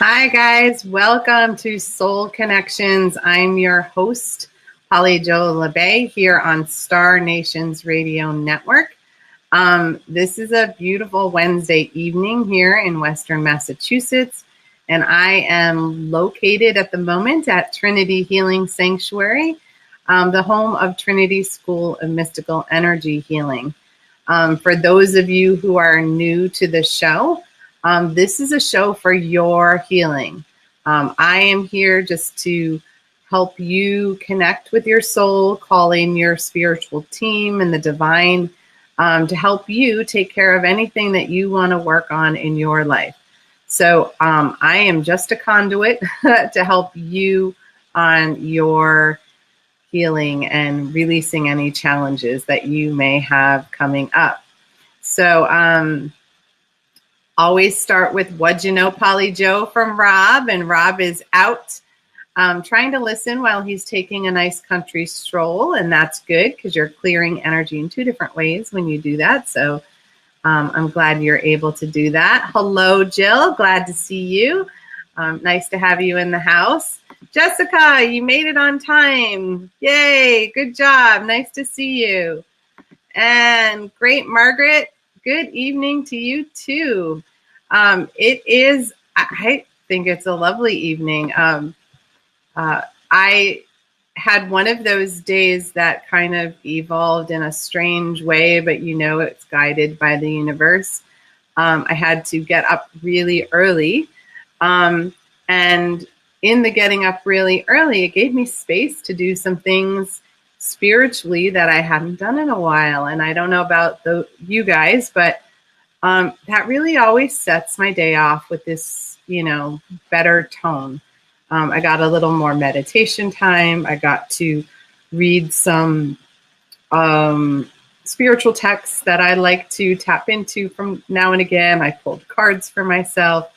Hi, guys. Welcome to Soul Connections. I'm your host, Jo Labbé, here on Star Nations Radio Network. This is a beautiful Wednesday evening here in Western Massachusetts, and I am located at the moment at Trinity Healing Sanctuary, the home of Trinity School of Mystical Energy Healing. For those of you who are new to the show, this is a show for your healing. I am here just to help you connect with your soul, call in your spiritual team and the divine to help you take care of anything that you want to work on in your life. So I am just a conduit to help you on your healing and releasing any challenges that you may have coming up. So always start with What'd You Know, Polly Joe from Rob, and Rob is out trying to listen while he's taking a nice country stroll, and that's good because you're clearing energy in two different ways when you do that. So I'm glad you're able to do that. Hello, Jill. Glad to see you. Nice to have you in the house. Jessica, you made it on time. Yay. Good job. Nice to see you. And great, Margaret. Good evening to you too. It is, I think it's a lovely evening. I had one of those days that kind of evolved in a strange way, but it's guided by the universe. I had to get up really early. And in the getting up really early, it gave me space to do some things spiritually that I hadn't done in a while. And I don't know about you guys, but that really always sets my day off with this, better tone. I got a little more meditation time. I got to read some spiritual texts that I like to tap into from now and again. I pulled cards for myself.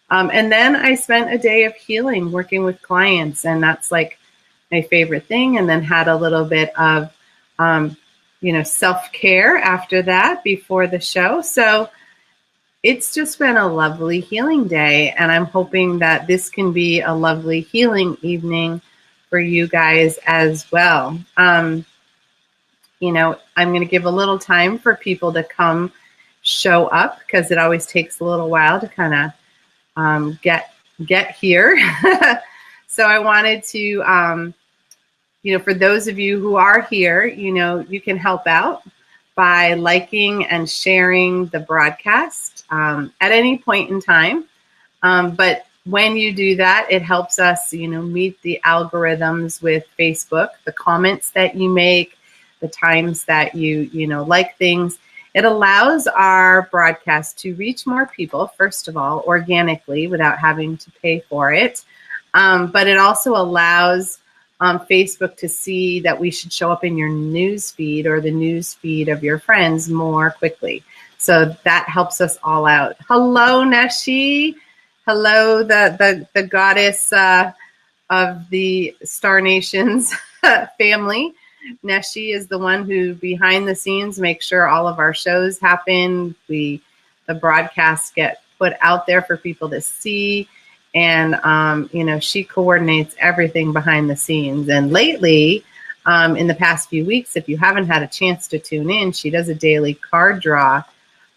And then I spent a day of healing, working with clients, and that's like my favorite thing. And then had a little bit of, self-care after that before the show. So it's just been a lovely healing day. And I'm hoping that this can be a lovely healing evening for you guys as well. I'm going to give a little time for people to come show up because it always takes a little while to kind of get here. So I wanted to, for those of you who are here, you can help out by liking and sharing the broadcast at any point in time. But when you do that, it helps us, meet the algorithms with Facebook, the comments that you make, the times that you like things. It allows our broadcast to reach more people, first of all, organically without having to pay for it. But it also allows Facebook to see that we should show up in your news feed or the news feed of your friends more quickly. So that helps us all out. Hello, Neshi. Hello, the goddess of the Star Nations family. Neshi is the one who behind the scenes makes sure all of our shows happen. The broadcasts get put out there for people to see. And, she coordinates everything behind the scenes. And lately, in the past few weeks, if you haven't had a chance to tune in, she does a daily card draw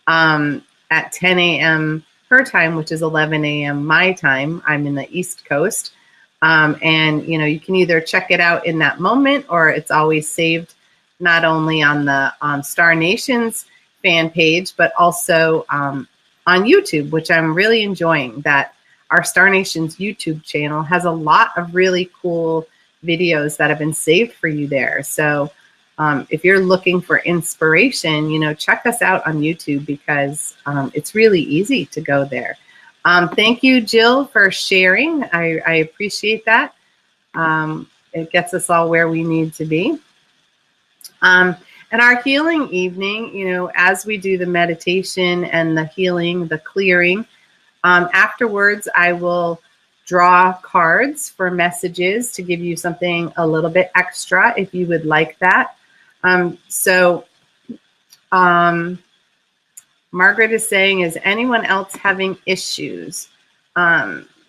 at 10 a.m. her time, which is 11 a.m. my time. I'm in the East Coast. And, you can either check it out in that moment or it's always saved not only on Star Nation's fan page, but also on YouTube, which I'm really enjoying that. Our Star Nation's YouTube channel has a lot of really cool videos that have been saved for you there. So if you're looking for inspiration, check us out on YouTube because it's really easy to go there. Thank you, Jill, for sharing. I appreciate that. It gets us all where we need to be. And our healing evening, as we do the meditation and the healing, the clearing, afterwards, I will draw cards for messages to give you something a little bit extra if you would like that. Margaret is saying, is anyone else having issues?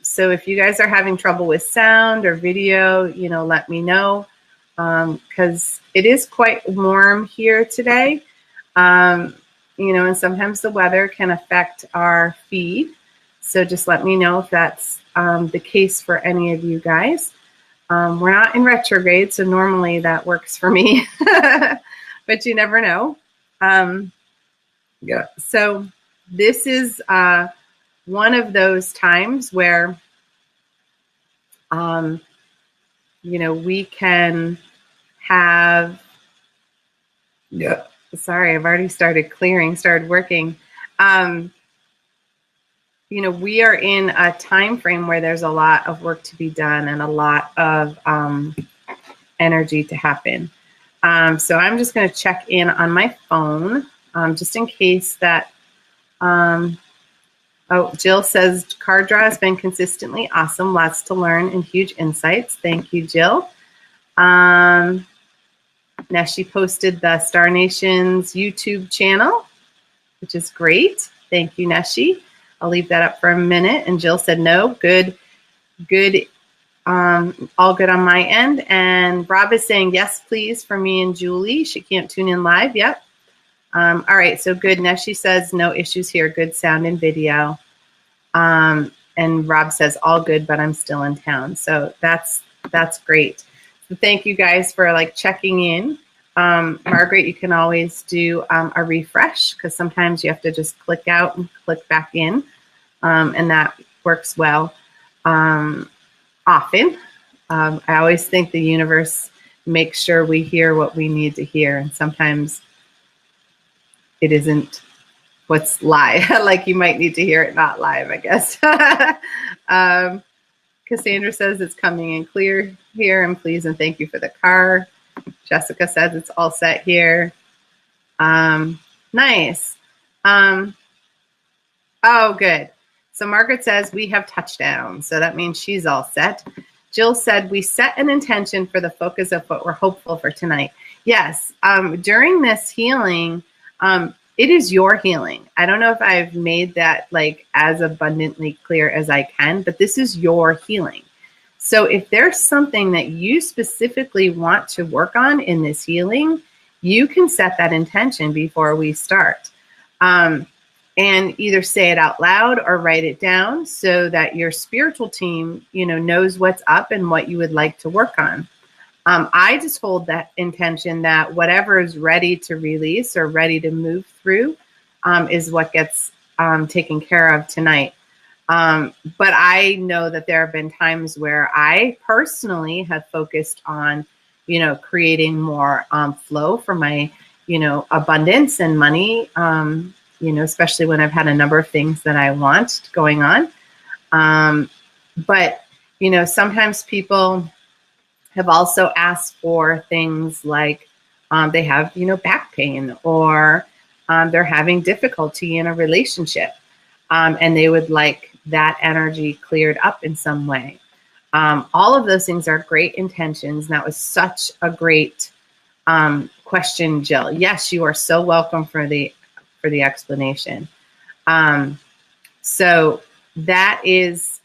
So if you guys are having trouble with sound or video, let me know, because it is quite warm here today. And sometimes the weather can affect our feed. So just let me know if that's the case for any of you guys. We're not in retrograde, so normally that works for me, but you never know. Yeah. So this is one of those times where, we can have, yeah. Sorry, I've already started working. We are in a time frame where there's a lot of work to be done and a lot of energy to happen. So I'm just going to check in on my phone, just in case that, Jill says, card draw has been consistently awesome. Lots to learn and huge insights. Thank you, Jill. Neshi posted the Star Nations YouTube channel, which is great. Thank you, Neshi. I'll leave that up for a minute. And Jill said, no, good, all good on my end. And Rob is saying, yes, please, for me and Julie. She can't tune in live. Yep. All right, so good. Neshi says, no issues here. Good sound and video. And Rob says, all good, but I'm still in town. So that's great. So thank you guys for checking in. Margaret, you can always do a refresh, because sometimes you have to just click out and click back in. And that works well often. I always think the universe makes sure we hear what we need to hear. And sometimes it isn't what's live. You might need to hear it not live, I guess. Cassandra says it's coming in clear here, and please and thank you for the car. Jessica says it's all set here. Nice. Oh, good. So Margaret says we have touchdown. So that means she's all set. Jill said we set an intention for the focus of what we're hopeful for tonight. Yes. During this healing, it is your healing. I don't know if I've made that as abundantly clear as I can, but this is your healing. So if there's something that you specifically want to work on in this healing, you can set that intention before we start. And either say it out loud or write it down so that your spiritual team, knows what's up and what you would like to work on. I just hold that intention that whatever is ready to release or ready to move through is what gets taken care of tonight. But I know that there have been times where I personally have focused on, creating more flow for my, abundance and money, especially when I've had a number of things that I want going on. But, sometimes people have also asked for things like they have, back pain, or they're having difficulty in a relationship, and they would like that energy cleared up in some way. All of those things are great intentions. And that was such a great question, Jill. Yes, you are so welcome for the explanation. So that is,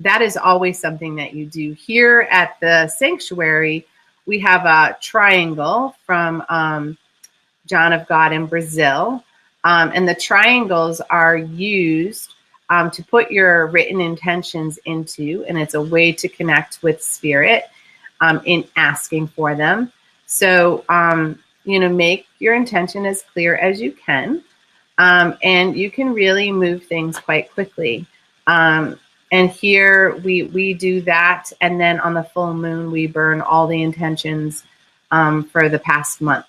that is always something that you do. Here at the sanctuary, we have a triangle from John of God in Brazil. And the triangles are used to put your written intentions into, and it's a way to connect with spirit in asking for them. So, make your intention as clear as you can. And you can really move things quite quickly. And here we do that. And then on the full moon, we burn all the intentions for the past month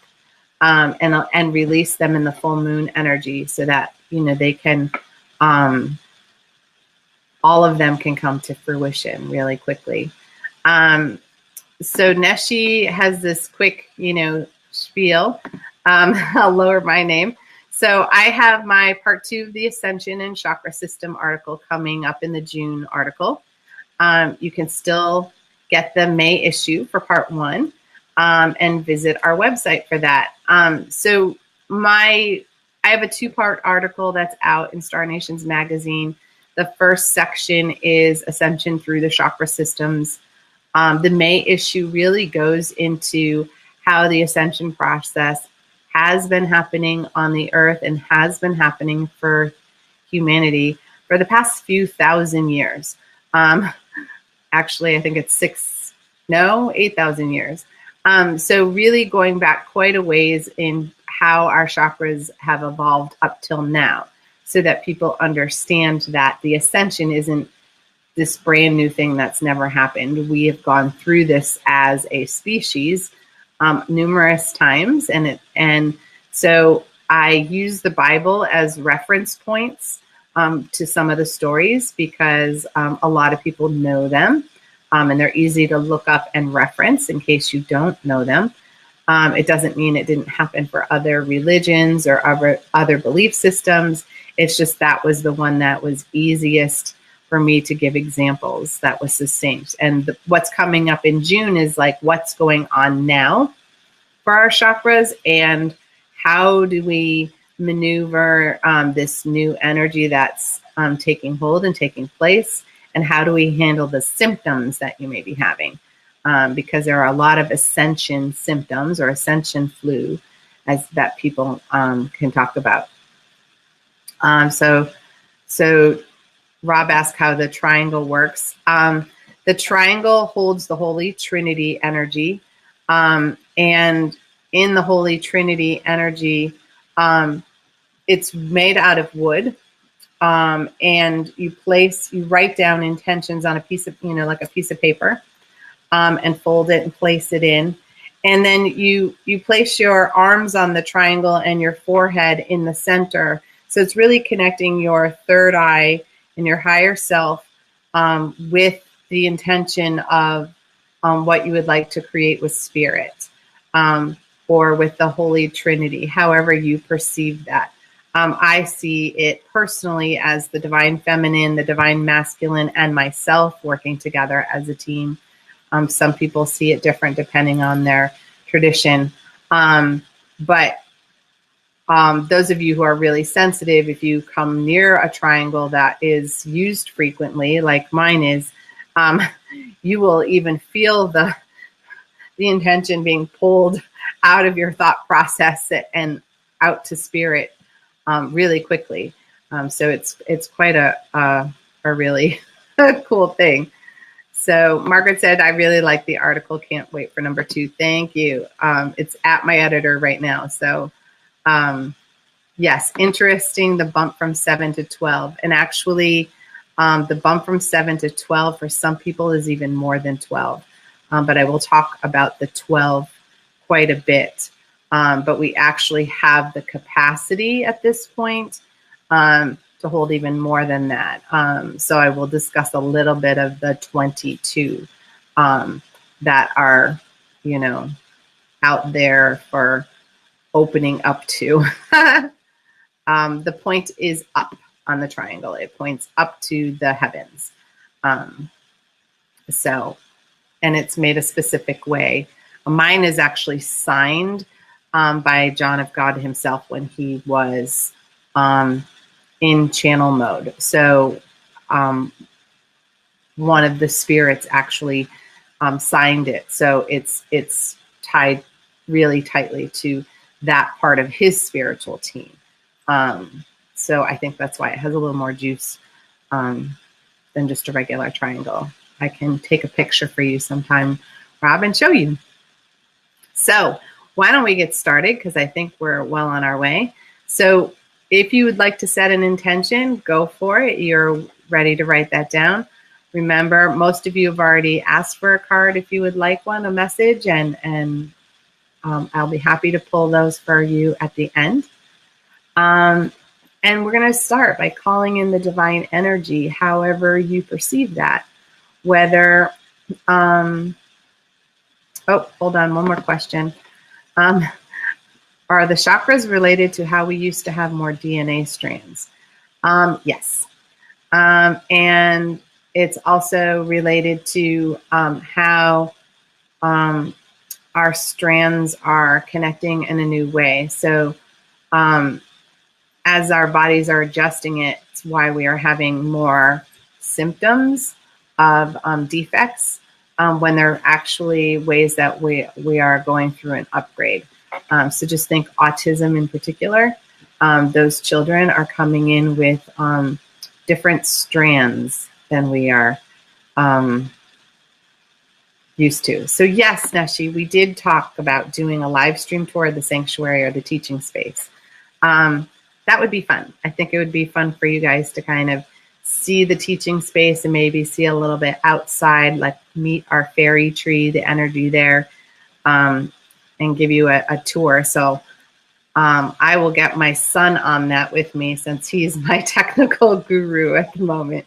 and release them in the full moon energy so that, they can, all of them can come to fruition really quickly. So Neshi has this quick, spiel. I'll lower my name. So I have my part 2 of the Ascension and Chakra System article coming up in the June article. You can still get the May issue for part 1 and visit our website for that. I have a 2-part article that's out in Star Nations magazine The first section is Ascension through the chakra systems. The May issue really goes into how the ascension process has been happening on the earth and has been happening for humanity for the past few thousand years. Actually, I think it's 8,000 years. So really going back quite a ways in how our chakras have evolved up till now, so that people understand that the ascension isn't this brand new thing that's never happened. We have gone through this as a species numerous times, and so I use the Bible as reference points to some of the stories because a lot of people know them, and they're easy to look up and reference in case you don't know them. It doesn't mean it didn't happen for other religions or other belief systems. It's just that was the one that was easiest for me to give examples, that was succinct. And what's coming up in June is like what's going on now for our chakras and how do we maneuver this new energy that's taking hold and taking place, and how do we handle the symptoms that you may be having, because there are a lot of ascension symptoms or ascension flu as that people can talk about. So Rob asked how the triangle works. The triangle holds the Holy Trinity energy, and in the Holy Trinity energy, it's made out of wood, and you write down intentions on a piece of, like a piece of paper, and fold it and place it in. And then you place your arms on the triangle and your forehead in the center. So it's really connecting your third eye and your higher self with the intention of what you would like to create with spirit, or with the Holy Trinity, however you perceive that. I see it personally as the divine feminine, the divine masculine, and myself working together as a team. Some people see it different depending on their tradition. But those of you who are really sensitive, if you come near a triangle that is used frequently, like mine is, you will even feel the intention being pulled out of your thought process and out to spirit really quickly. So it's quite a really cool thing. So Margaret said, I really like the article. Can't wait for number 2. Thank you. It's at my editor right now. So yes, interesting, the bump from 7 to 12. And actually, the bump from 7 to 12 for some people is even more than 12. But I will talk about the 12 quite a bit. But we actually have the capacity at this point to hold even more than that. So I will discuss a little bit of the 22 that are, out there for opening up to. The point is up on the triangle. It points up to the heavens. And it's made a specific way. Mine is actually signed by John of God himself when he was in channel mode. So one of the spirits actually signed it. So it's tied really tightly to that part of his spiritual team. So I think that's why it has a little more juice than just a regular triangle. I can take a picture for you sometime, Rob, and show you. So why don't we get started? Because I think we're well on our way. So if you would like to set an intention, go for it. You're ready to write that down. Remember, most of you have already asked for a card if you would like one, a message, and I'll be happy to pull those for you at the end. And we're going to start by calling in the divine energy, however you perceive that. Whether, hold on, one more question. Are the chakras related to how we used to have more DNA strands? Yes. And it's also related to how our strands are connecting in a new way. So as our bodies are adjusting it, it's why we are having more symptoms of defects when they're actually ways that we are going through an upgrade. So just think autism in particular. Those children are coming in with different strands than we are used to. So yes, Neshi, we did talk about doing a live stream tour of the sanctuary or the teaching space. That would be fun. I think it would be fun for you guys to kind of see the teaching space and maybe see a little bit outside, like meet our fairy tree, the energy there, and give you a tour. So I will get my son on that with me since he's my technical guru at the moment.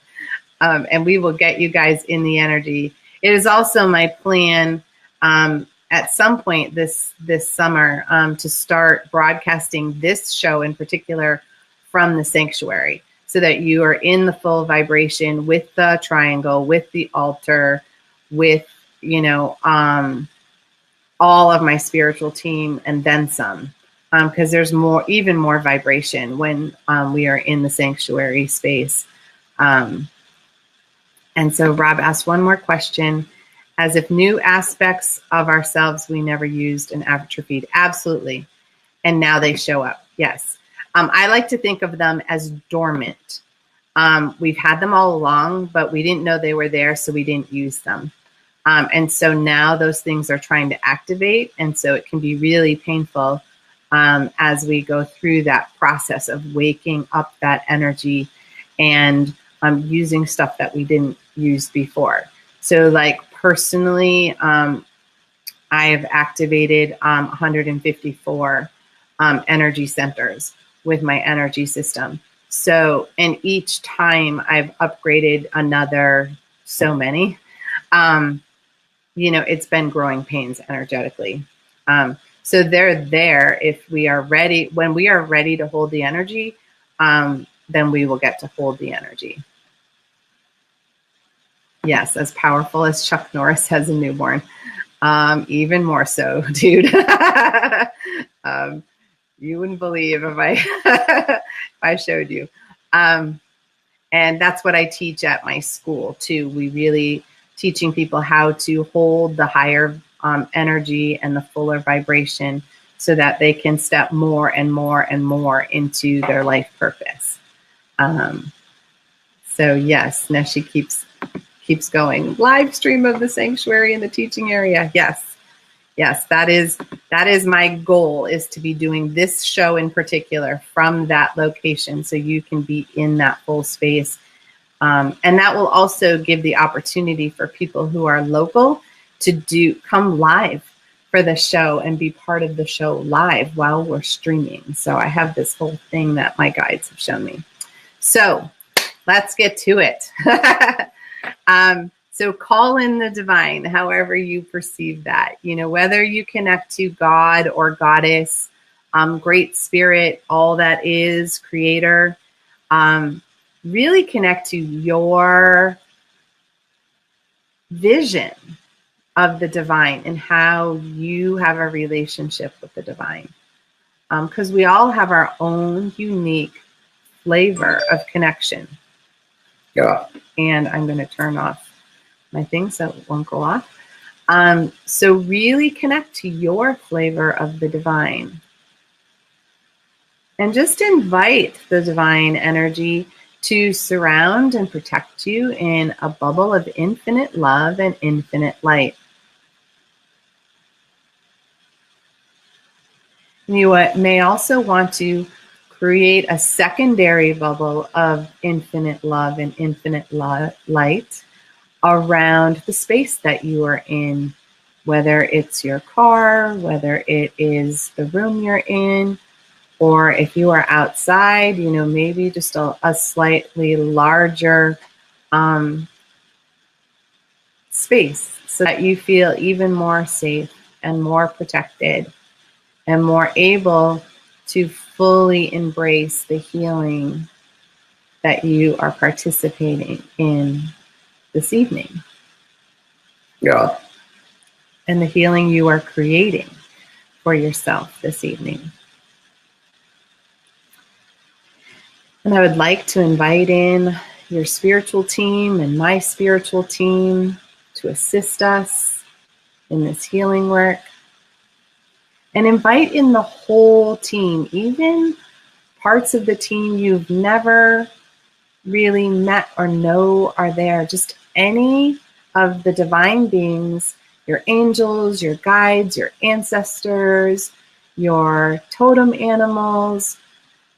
And we will get you guys in the energy. It is also my plan at some point this summer to start broadcasting this show in particular from the sanctuary, so that you are in the full vibration with the triangle, with the altar, with, you know, all of my spiritual team and then some, because there's even more vibration when we are in the sanctuary space. And so Rob asked one more question. As if new aspects of ourselves we never used and atrophied. Absolutely. And now they show up. Yes. I like to think of them as dormant. We've had them all along, but we didn't know they were there, so we didn't use them. And so now those things are trying to activate. And so it can be really painful as we go through that process of waking up that energy and using stuff that we didn't use before. So like personally, I have activated 154 energy centers with my energy system. So, and each time I've upgraded another so many, you know, it's been growing pains energetically. So they're there if we are ready. When we are ready to hold the energy, then we will get to hold the energy. Yes, as powerful as Chuck Norris has a newborn. Even more so, dude. You wouldn't believe if I showed you. And that's what I teach at my school too. We really teaching people how to hold the higher energy and the fuller vibration so that they can step more and more and more into their life purpose. So yes, Neshi keeps going. Live stream of the sanctuary in the teaching area. Yes, that is my goal, is to be doing this show in particular from that location, so you can be in that full space. And that will also give the opportunity for people who are local to come live for the show and be part of the show live while we're streaming. So I have this whole thing that my guides have shown me. So let's get to it. So call in the divine, however you perceive that, you know, whether you connect to God or goddess, great spirit, all that is, creator, really connect to your vision of the divine and how you have a relationship with the divine. Because we all have our own unique flavor of connection. Yeah. And I'm going to turn off my thing so it won't go off. So really connect to your flavor of the divine. And just invite the divine energy to surround and protect you in a bubble of infinite love and infinite light. You may also want to create a secondary bubble of infinite love and infinite light around the space that you are in, whether it's your car, whether it is the room you're in, or if you are outside, you know, maybe just a slightly larger space so that you feel even more safe and more protected and more able to fully embrace the healing that you are participating in this evening. Yeah. And the healing you are creating for yourself this evening. And I would like to invite in your spiritual team and my spiritual team to assist us in this healing work. And invite in the whole team, even parts of the team you've never really met or know are there. Just any of the divine beings, your angels, your guides, your ancestors, your totem animals,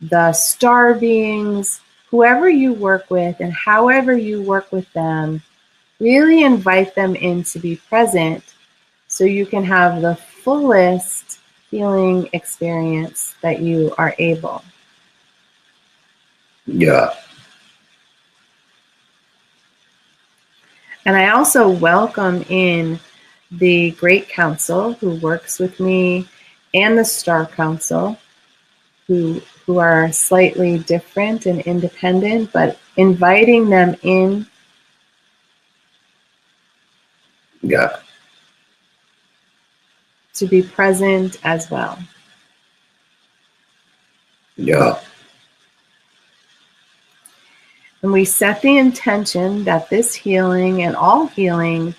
the star beings, whoever you work with and however you work with them, really invite them in to be present so you can have the fullest healing experience that you are able. Yeah. And I also welcome in the Great Council who works with me and the Star Council who are slightly different and independent, but inviting them in. Yeah. To be present as well. Yeah. And we set the intention that this healing and all healing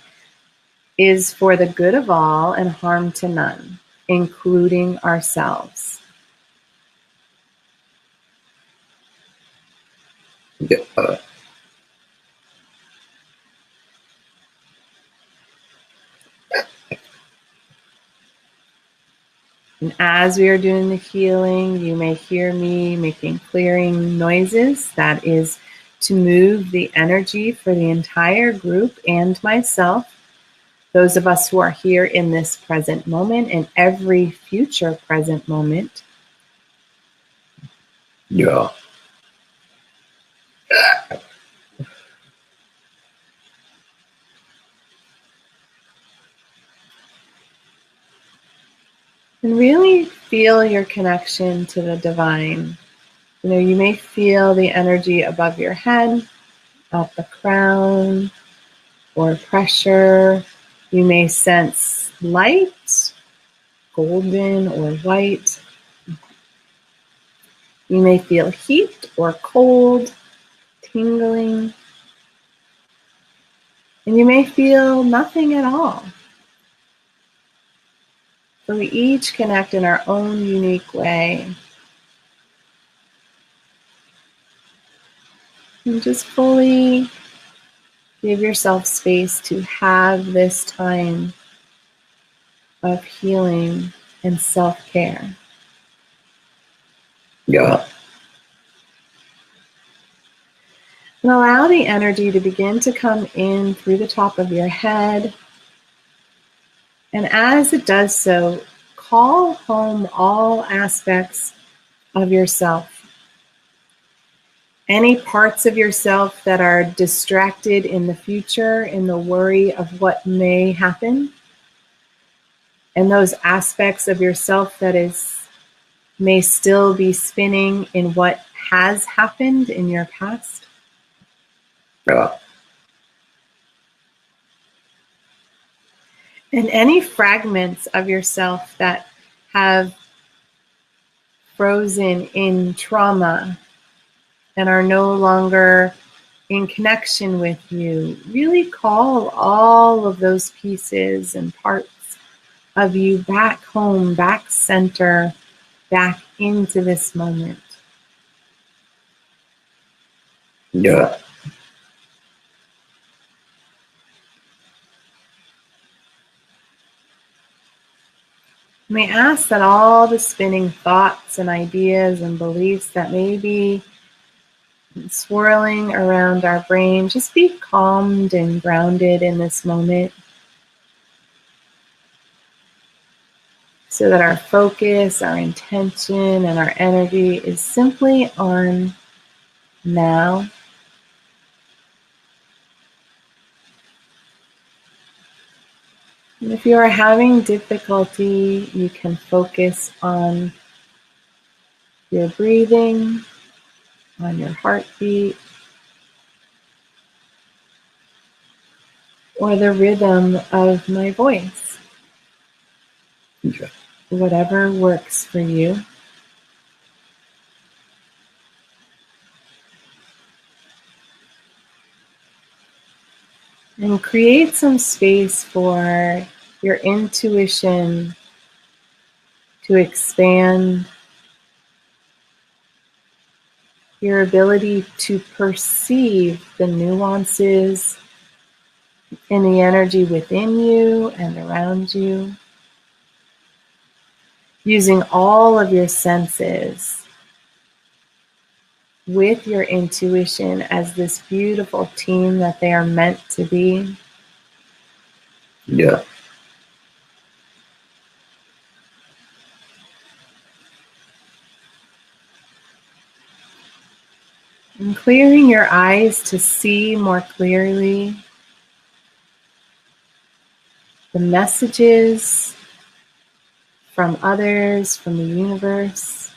is for the good of all and harm to none, including ourselves. Yeah. And as we are doing the healing, you may hear me making clearing noises. That is to move the energy for the entire group and myself, those of us who are here in this present moment and every future present moment. Yeah. And really feel your connection to the divine. You know, you may feel the energy above your head, at the crown, or pressure. You may sense light, golden or white. You may feel heat or cold, tingling. And you may feel nothing at all. So we each connect in our own unique way. And just fully give yourself space to have this time of healing and self-care. Yeah. And allow the energy to begin to come in through the top of your head. And as it does so, call home all aspects of yourself. Any parts of yourself that are distracted in the future, in the worry of what may happen, and those aspects of yourself that may still be spinning in what has happened in your past. Yeah. And any fragments of yourself that have frozen in trauma and are no longer in connection with you, really call all of those pieces and parts of you back home, back center, back into this moment. Yeah. You may ask that all the spinning thoughts and ideas and beliefs that may be swirling around our brain just be calmed and grounded in this moment, so that our focus, our intention, and our energy is simply on now. And if you are having difficulty, you can focus on your breathing, on your heartbeat, or the rhythm of my voice. Yeah. Whatever works for you. And create some space for your intuition to expand, your ability to perceive the nuances in the energy within you and around you, using all of your senses with your intuition as this beautiful team that they are meant to be. Yeah. And clearing your eyes to see more clearly the messages from others, from the universe,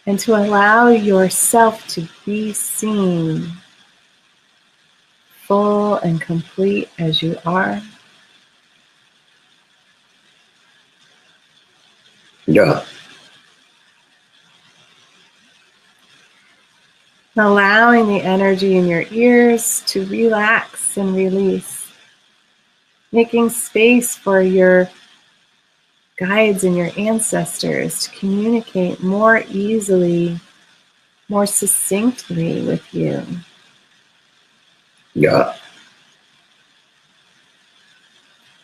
and to allow yourself to be seen full and complete as you are. Yeah. Allowing the energy in your ears to relax and release. Making space for your guides and your ancestors to communicate more easily, more succinctly with you. Yeah.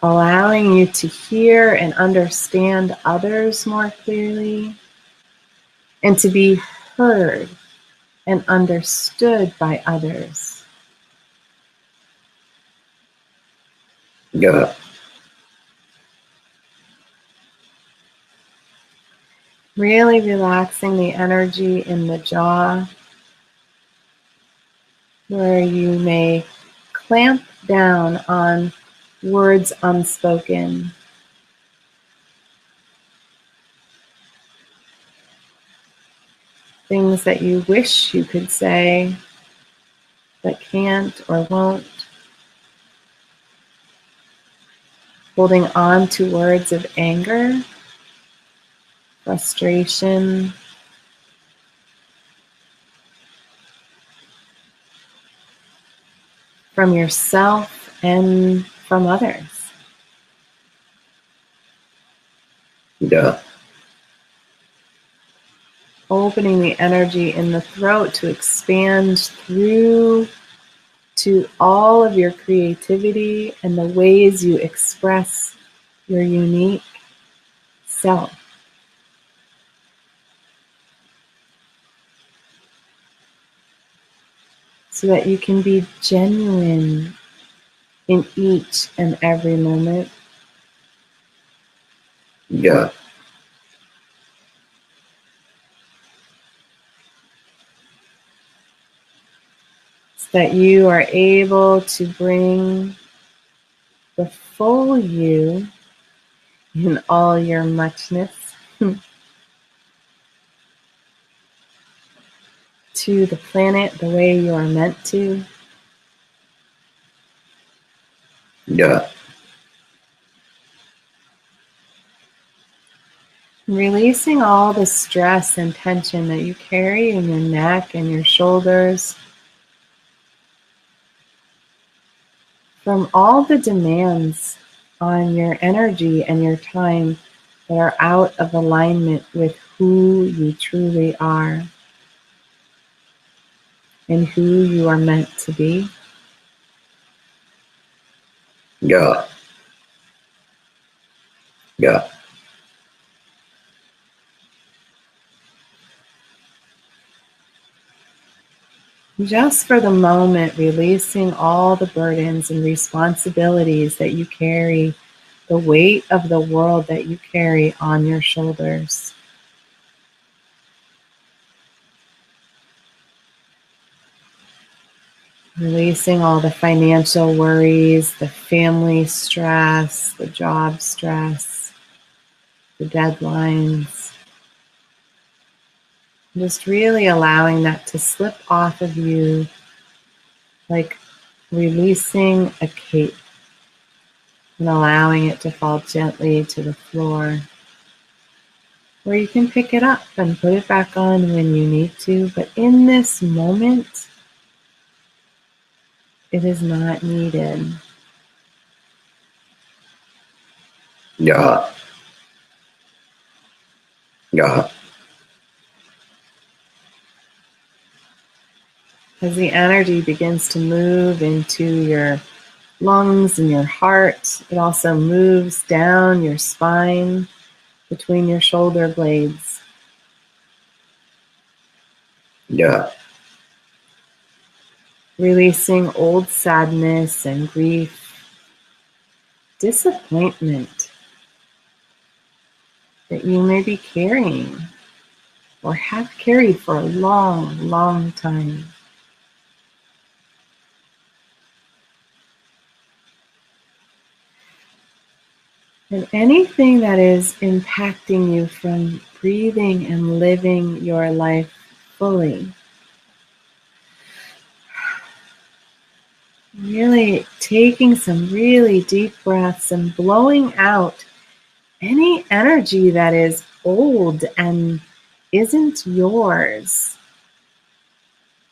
Allowing you to hear and understand others more clearly, and to be heard and understood by others. Yeah. Really relaxing the energy in the jaw, where you may clamp down on words unspoken. Things that you wish you could say, but can't or won't. Holding on to words of anger, frustration, from yourself and from others. Yeah. Opening the energy in the throat to expand through to all of your creativity and the ways you express your unique self. So that you can be genuine in each and every moment. Yeah. So that you are able to bring the full you in all your muchness to the planet the way you are meant to. Yeah. Releasing all the stress and tension that you carry in your neck and your shoulders from all the demands on your energy and your time that are out of alignment with who you truly are and who you are meant to be. Yeah. Yeah. Just for the moment, releasing all the burdens and responsibilities that you carry, the weight of the world that you carry on your shoulders. Releasing all the financial worries, the family stress, the job stress, the deadlines. Just really allowing that to slip off of you like releasing a cape and allowing it to fall gently to the floor. Or you can pick it up and put it back on when you need to. But in this moment, it is not needed. Ja. Ja. As the energy begins to move into your lungs and your heart, it also moves down your spine between your shoulder blades. Ja. Releasing old sadness and grief, disappointment that you may be carrying or have carried for a long, long time. And anything that is impacting you from breathing and living your life fully. Really taking some really deep breaths and blowing out any energy that is old and isn't yours,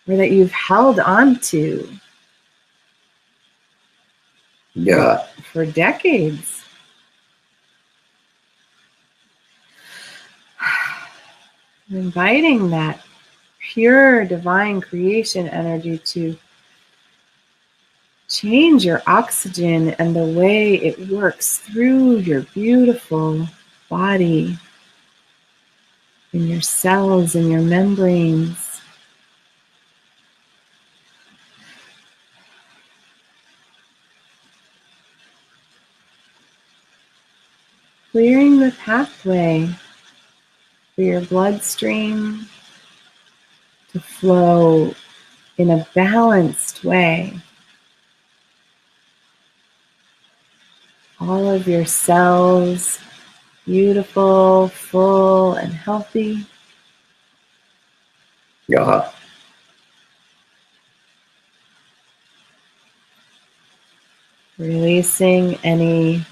or that you've held on to Ja. for decades. Inviting that pure divine creation energy to change your oxygen and the way it works through your beautiful body, in your cells, in your membranes. Clearing the pathway for your bloodstream to flow in a balanced way. All of your cells beautiful, full, and healthy. Ja. Releasing any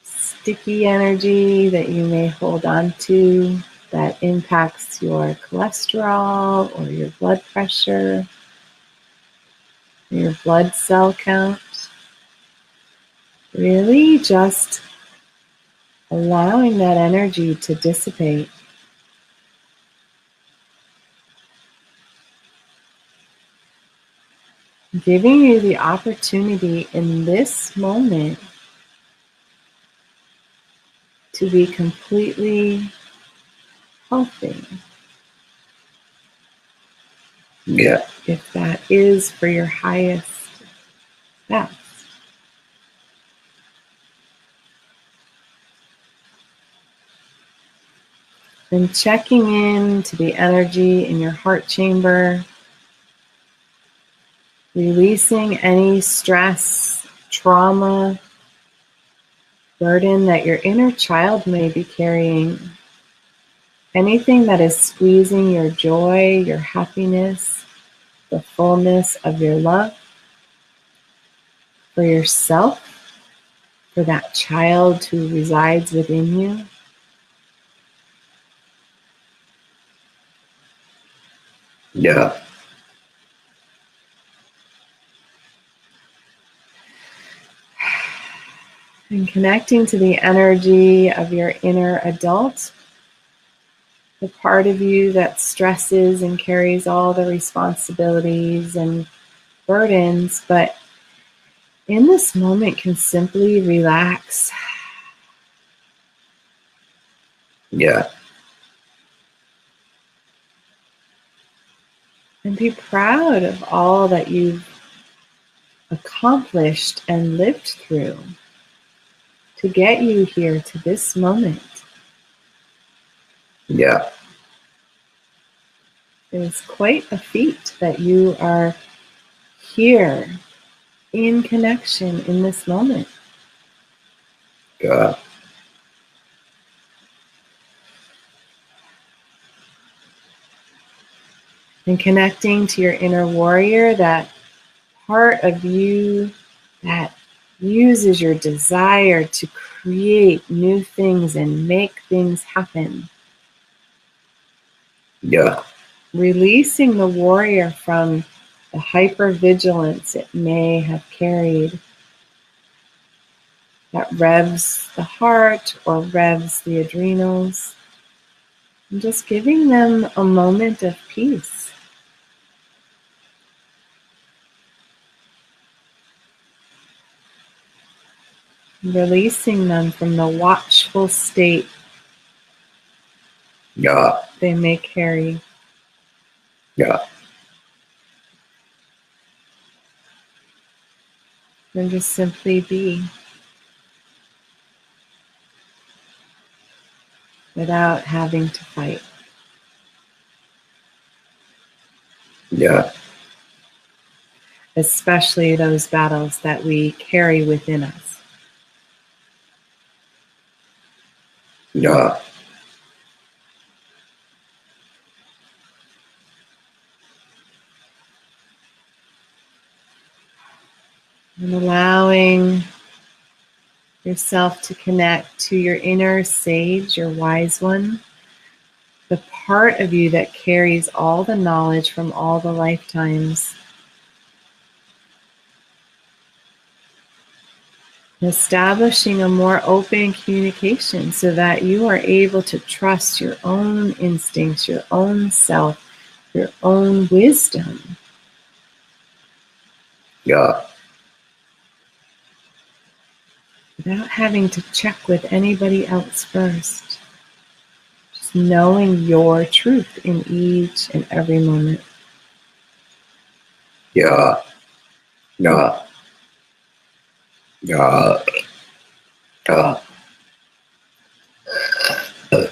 sticky energy that you may hold on to that impacts your cholesterol or your blood pressure, your blood cell count. Really just allowing that energy to dissipate. Giving you the opportunity in this moment to be completely healthy. Ja. If that is for your highest best. And checking in to the energy in your heart chamber, releasing any stress, trauma, burden that your inner child may be carrying. Anything that is squeezing your joy, your happiness, the fullness of your love for yourself, for that child who resides within you. Ja. And connecting to the energy of your inner adult, the part of you that stresses and carries all the responsibilities and burdens, but in this moment can simply relax. Ja. And be proud of all that you've accomplished and lived through to get you here to this moment. Ja. It is quite a feat that you are here in connection in this moment. Ja. And connecting to your inner warrior, that part of you that uses your desire to create new things and make things happen. Yeah. Releasing the warrior from the hypervigilance it may have carried that revs the heart or revs the adrenals, and just giving them a moment of peace. Releasing them from the watchful state Yeah. they may carry. Yeah. And just simply be without having to fight. Yeah. Especially those battles that we carry within us. Yeah. And allowing yourself to connect to your inner sage, your wise one, the part of you that carries all the knowledge from all the lifetimes. Establishing a more open communication so that you are able to trust your own instincts, your own self, your own wisdom. Yeah. Without having to check with anybody else first. Just knowing your truth in each and every moment. Yeah. Yeah. Yeah. Yeah. And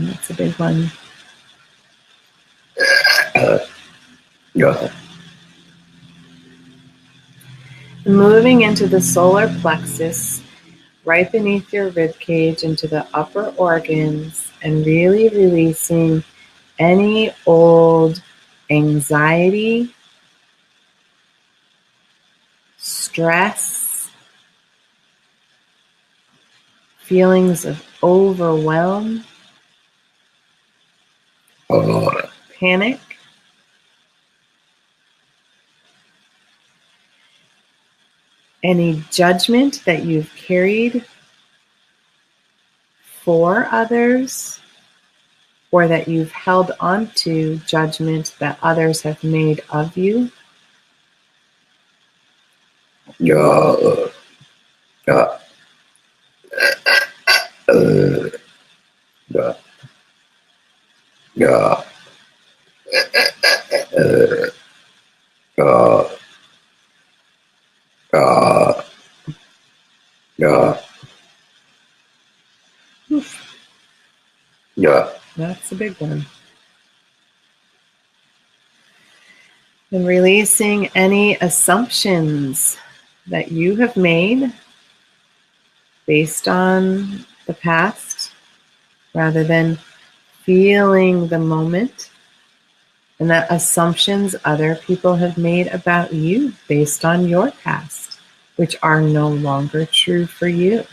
that's a big one. Yeah. Moving into the solar plexus, right beneath your rib cage into the upper organs, and really releasing any old anxiety, stress, feelings of overwhelm, panic, any judgment that you've carried for others, or that you've held onto judgment that others have made of you. Yeah. Yeah. Yeah. Yeah. Yeah. Yeah. Oof, Yeah. that's a big one. And releasing any assumptions that you have made based on the past rather than feeling the moment, and that assumptions other people have made about you based on your past, which are no longer true for you.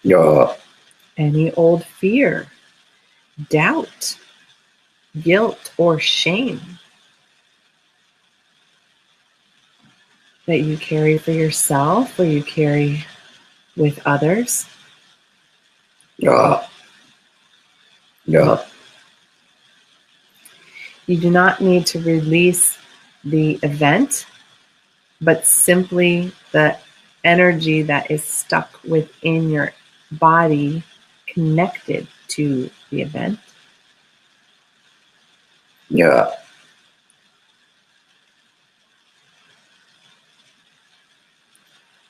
Yeah. Any old fear, doubt, guilt, or shame that you carry for yourself or you carry with others. Yeah. Yeah. You do not need to release the event, but simply the energy that is stuck within your body connected to the event. Yeah.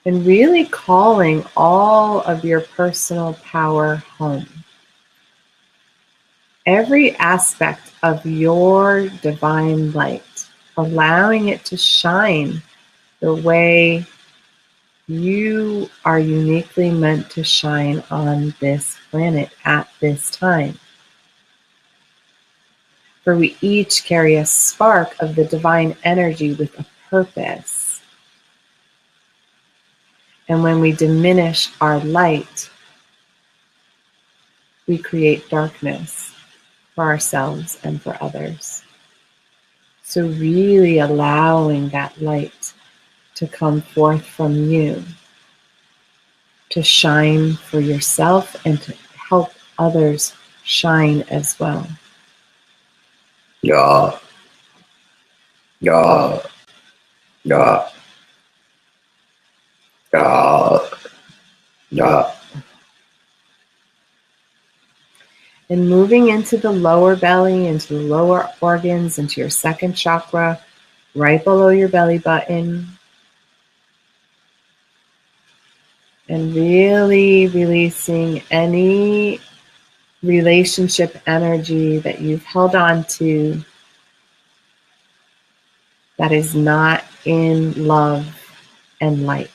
And really calling all of your personal power home. Every aspect of your divine light, allowing it to shine the way you are uniquely meant to shine on this planet at this time. For we each carry a spark of the divine energy with a purpose. And when we diminish our light, we create darkness for ourselves and for others. So really allowing that light to come forth from you, to shine for yourself and to help others shine as well. Ja. Ja. Ja. Ja. Ja. And moving into the lower belly, into the lower organs, into your second chakra, right below your belly button. And really releasing any relationship energy that you've held on to that is not in love and light.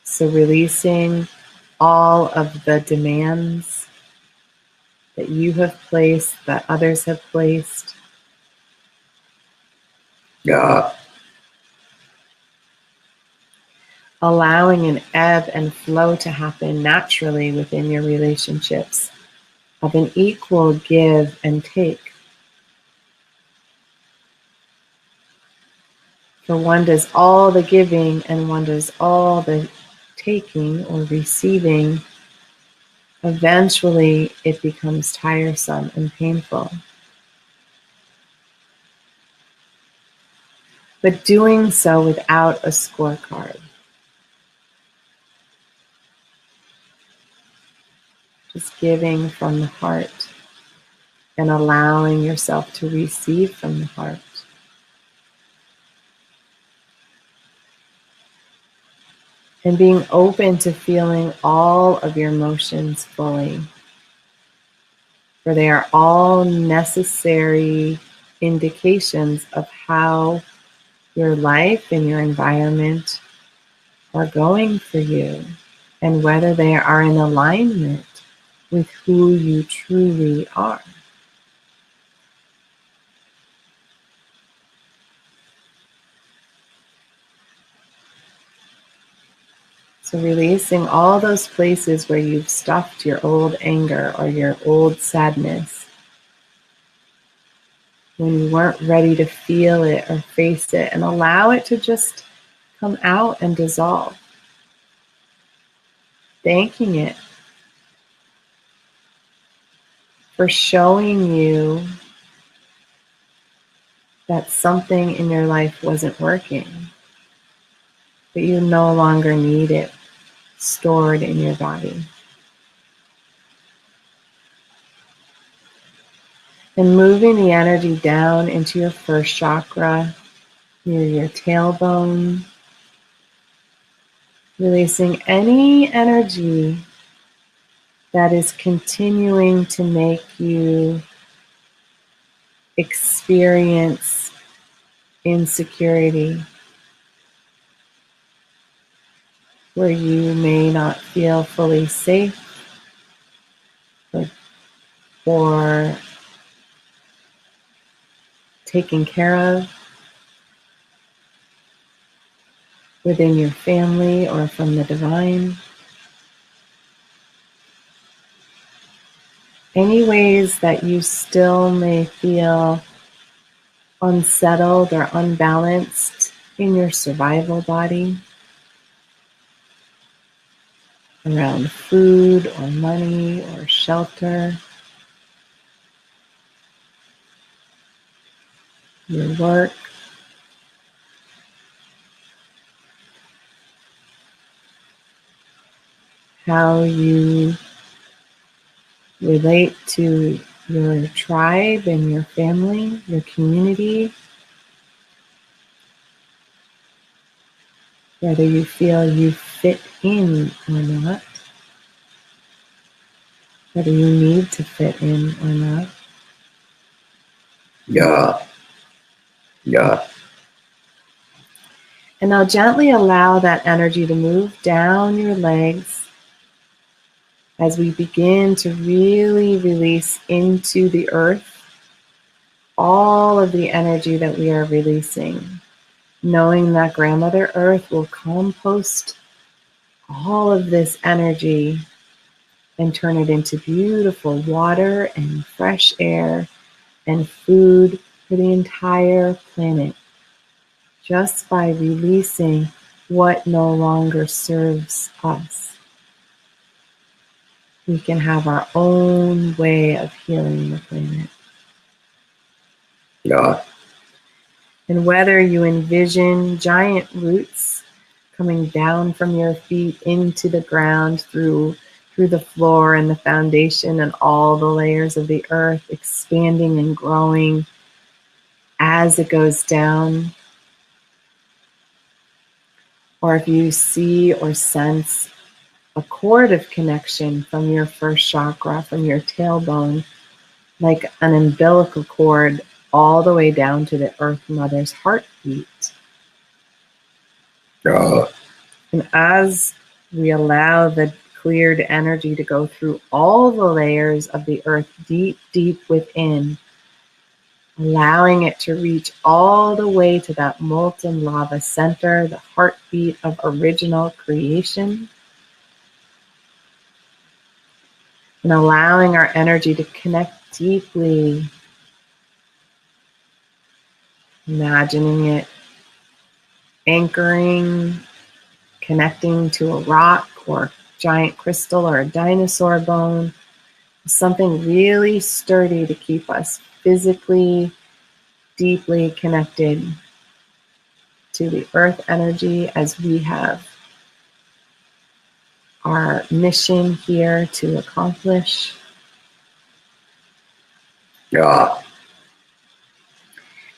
So releasing all of the demands that you have placed, that others have placed. Ja. Allowing an ebb and flow to happen naturally within your relationships of an equal give and take. For one does all the giving and one does all the taking or receiving. Eventually it becomes tiresome and painful. But doing so without a scorecard. Just giving from the heart and allowing yourself to receive from the heart. And being open to feeling all of your emotions fully. For they are all necessary indications of how your life and your environment are going for you, and whether they are in alignment with who you truly are. So releasing all those places where you've stuffed your old anger or your old sadness, when you weren't ready to feel it or face it, and allow it to just come out and dissolve. Thanking it for showing you that something in your life wasn't working, that you no longer need it stored in your body. And moving the energy down into your first chakra, near your tailbone, releasing any energy that is continuing to make you experience insecurity, where you may not feel fully safe or taken care of within your family or from the divine. Any ways that you still may feel unsettled or unbalanced in your survival body, around food or money or shelter, your work, how you relate to your tribe and your family, your community, whether you feel you fit in or not, whether you need to fit in or not. Ja. Ja. And now gently allow that energy to move down your legs as we begin to really release into the earth all of the energy that we are releasing, knowing that Grandmother Earth will compost all of this energy and turn it into beautiful water and fresh air and food for the entire planet, just by releasing what no longer serves us. We can have our own way of healing the planet. Ja. And whether you envision giant roots coming down from your feet into the ground through the floor and the foundation and all the layers of the earth, expanding and growing as it goes down, or if you see or sense a cord of connection from your first chakra, from your tailbone, like an umbilical cord all the way down to the Earth Mother's heartbeat. Ja. And as we allow the cleared energy to go through all the layers of the earth deep, deep within, allowing it to reach all the way to that molten lava center, the heartbeat of original creation, and allowing our energy to connect deeply, imagining it anchoring, connecting to a rock or giant crystal or a dinosaur bone, something really sturdy to keep us physically, deeply connected to the earth energy as we have our mission here to accomplish. Ja.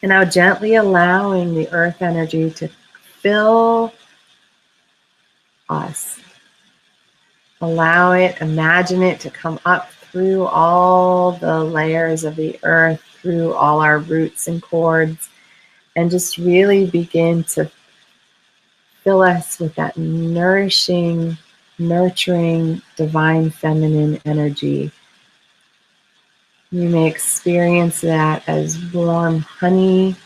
And now gently allowing the earth energy to fill us. Allow it, imagine it to come up through all the layers of the earth, through all our roots and cords, and just really begin to fill us with that nourishing, nurturing, divine feminine energy. You may experience that as warm honey,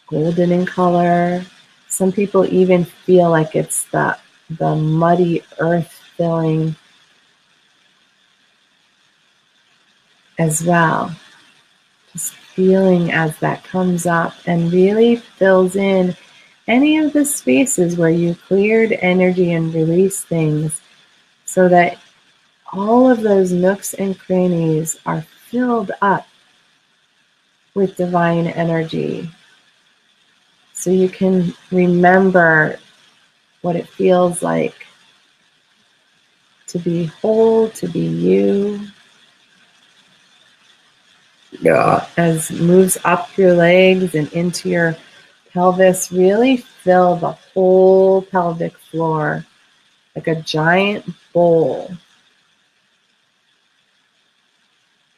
golden in color. Some people even feel like it's the muddy earth filling as well. Just feeling as that comes up and really fills in any of the spaces where you cleared energy and released things, so that all of those nooks and crannies are filled up with divine energy. So you can remember what it feels like to be whole, to be you, Ja. as it moves up your legs and into your pelvis. Really fill the whole pelvic floor like a giant bowl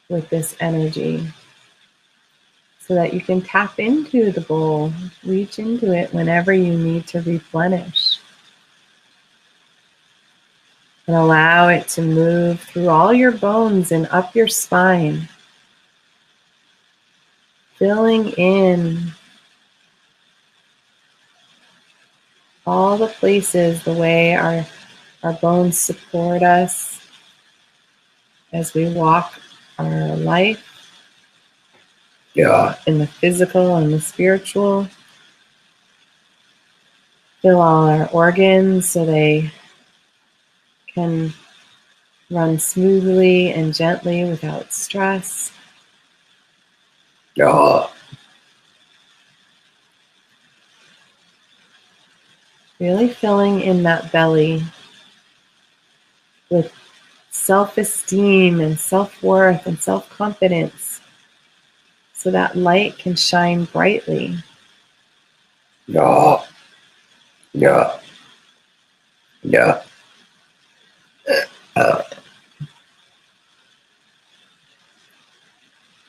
with this energy, so that you can tap into the bowl, reach into it whenever you need to replenish. And allow it to move through all your bones and up your spine, filling in all the places, the way our bones support us as we walk our life, Ja. in the physical and the spiritual. Fill all our organs so they can run smoothly and gently without stress. Ja. Really filling in that belly with self-esteem and self-worth and self-confidence, so that light can shine brightly. Ja. Ja. Ja.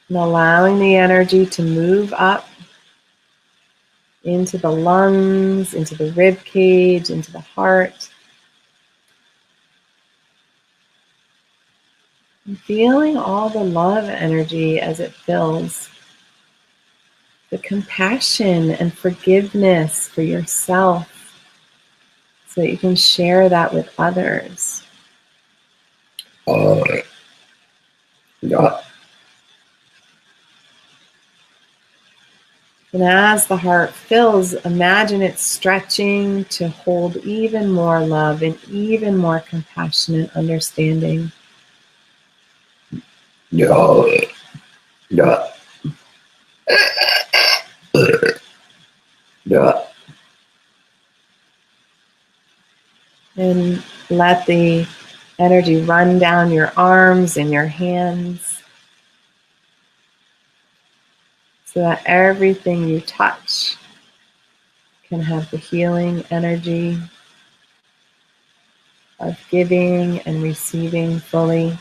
And allowing the energy to move up into the lungs, into the rib cage, into the heart. And feeling all the love energy as it fills. The compassion and forgiveness for yourself so that you can share that with others. Yeah. And as the heart fills, imagine it stretching to hold even more love and even more compassionate understanding. Yeah. Yeah. Yeah. And let the energy run down your arms and your hands so that everything you touch can have the healing energy of giving and receiving fully.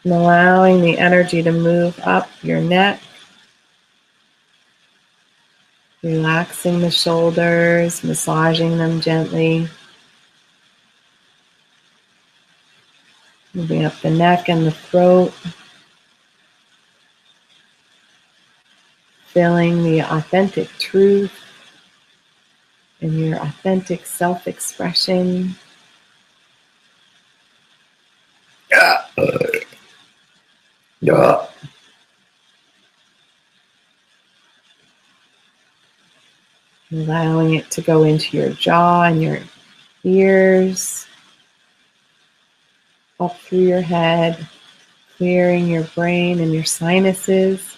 And allowing the energy to move up your neck, relaxing the shoulders, massaging them gently, moving up the neck and the throat, feeling the authentic truth and your authentic self-expression. Yeah. Allowing it to go into your jaw and your ears, up through your head, clearing your brain and your sinuses.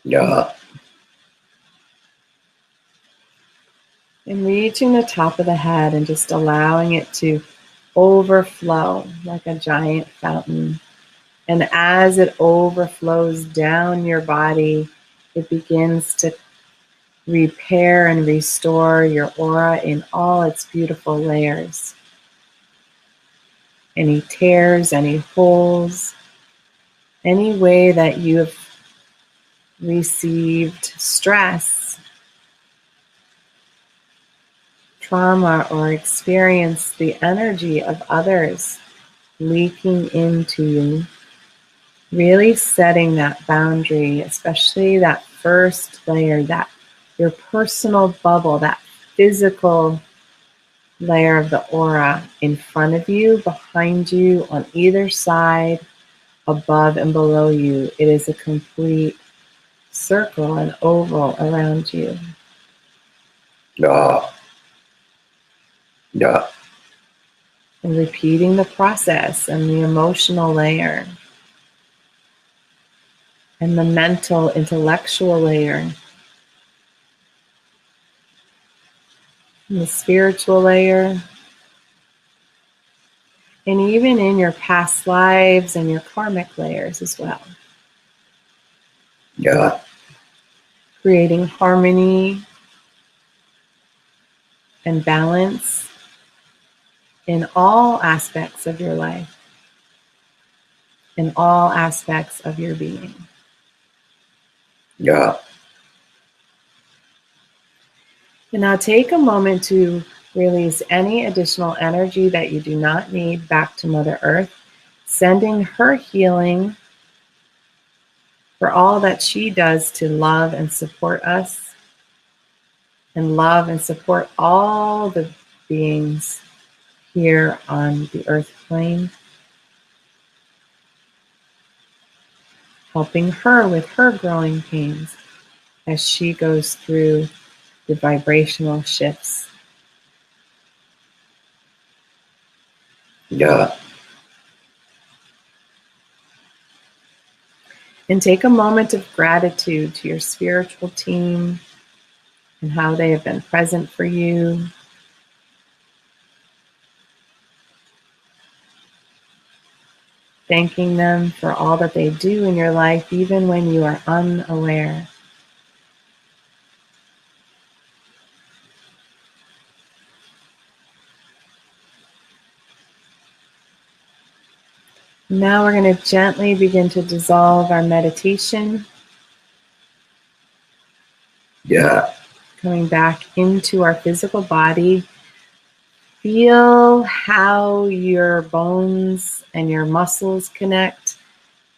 Yeah. And reaching the top of the head and just allowing it to overflow like a giant fountain. And as it overflows down your body, it begins to repair and restore your aura in all its beautiful layers. Any tears, any holes, any way that you have received stress, trauma, or experienced the energy of others leaking into you. Really setting that boundary, especially that first layer, that your personal bubble, that physical layer of the aura in front of you, behind you, on either side, above and below you. It is a complete circle, an oval around you. Yeah. Yeah. And repeating the process and the emotional layer and the mental, intellectual layer and the spiritual layer. And even in your past lives and your karmic layers as well. Yeah. Creating harmony and balance in all aspects of your life, in all aspects of your being. Yeah. And now take a moment to release any additional energy that you do not need back to Mother Earth, sending her healing for all that she does to love and support us, and love and support all the beings here on the earth plane, helping her with her growing pains as she goes through the vibrational shifts. Yeah. And take a moment of gratitude to your spiritual team and how they have been present for you. Thanking them for all that they do in your life, even when you are unaware. Now we're going to gently begin to dissolve our meditation, Yeah. coming back into our physical body. Feel how your bones and your muscles connect.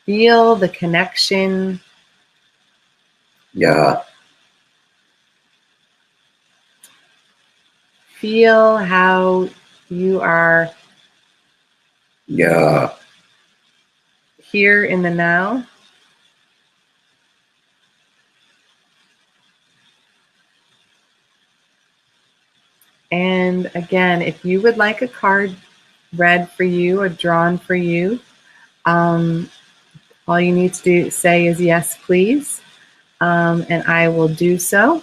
Feel the connection. Yeah. Feel how you are Yeah. here in the now. And again, if you would like a card read for you or drawn for you, all you need to say is yes, please, and I will do so.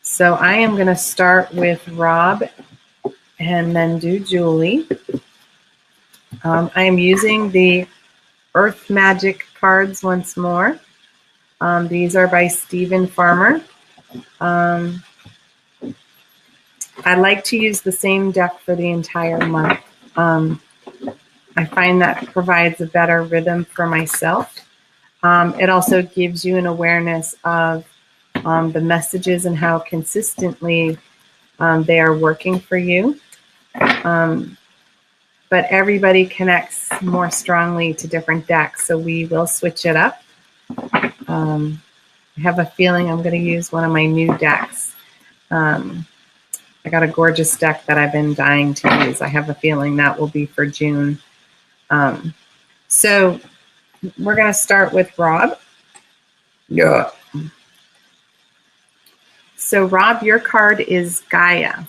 So I am going to start with Rob and then do Julie. I am using the Earth Magic cards once more. These are by Stephen Farmer. I like to use the same deck for the entire month. I find that provides a better rhythm for myself. It also gives you an awareness of the messages and how consistently they are working for you. But everybody connects more strongly to different decks, so we will switch it up. I have a feeling I'm going to use one of my new decks. I got a gorgeous deck that I've been dying to use. I have a feeling that will be for June. So we're going to start with Rob. Yeah. So Rob, your card is Gaia.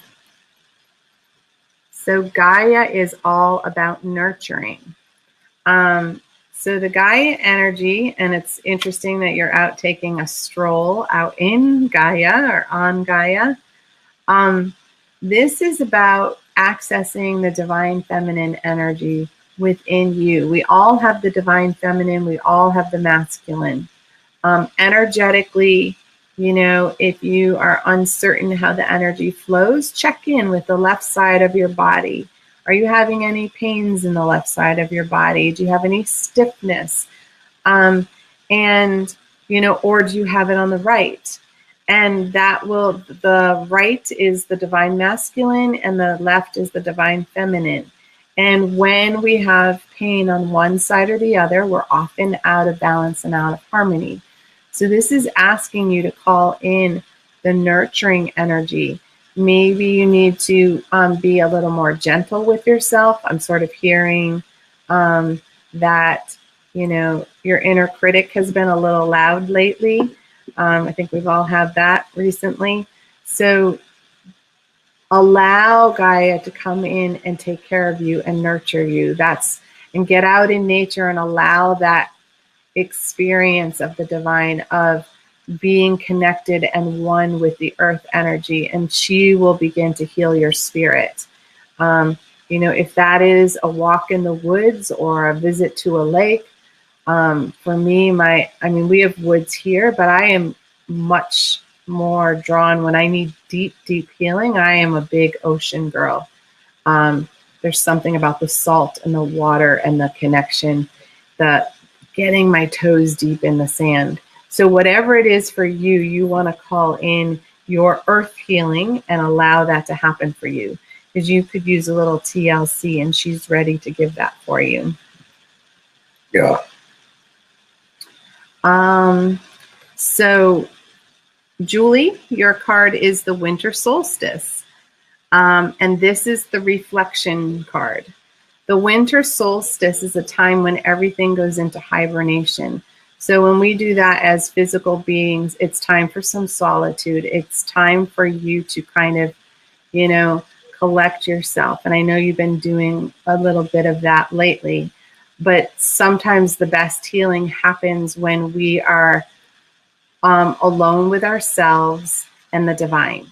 So Gaia is all about nurturing. So the Gaia energy, and it's interesting that you're out taking a stroll out in Gaia or on Gaia. This is about accessing the divine feminine energy within you. We all have the divine feminine. We all have the masculine. Energetically, if you are uncertain how the energy flows, check in with the left side of your body. Are you having any pains in the left side of your body? Do you have any stiffness? Or do you have it on the right? And the right is the divine masculine and the left is the divine feminine. And when we have pain on one side or the other, we're often out of balance and out of harmony. So this is asking you to call in the nurturing energy. Maybe you need to be a little more gentle with yourself. I'm sort of hearing that, your inner critic has been a little loud lately. I think we've all had that recently. So allow Gaia to come in and take care of you and nurture you. And get out in nature and allow that experience of the divine, of being connected and one with the earth energy, and she will begin to heal your spirit. If that is a walk in the woods or a visit to a lake, for me, we have woods here, but I am much more drawn when I need deep, deep healing. I am a big ocean girl. There's something about the salt and the water and the connection, the getting my toes deep in the sand. So whatever it is for you, you want to call in your earth healing and allow that to happen for you, because you could use a little TLC and she's ready to give that for you. Yeah. So Julie, your card is the winter solstice. And this is the reflection card. The winter solstice is a time when everything goes into hibernation. So when we do that as physical beings, it's time for some solitude. It's time for you to kind of, collect yourself. And I know you've been doing a little bit of that lately, but sometimes the best healing happens when we are alone with ourselves and the divine,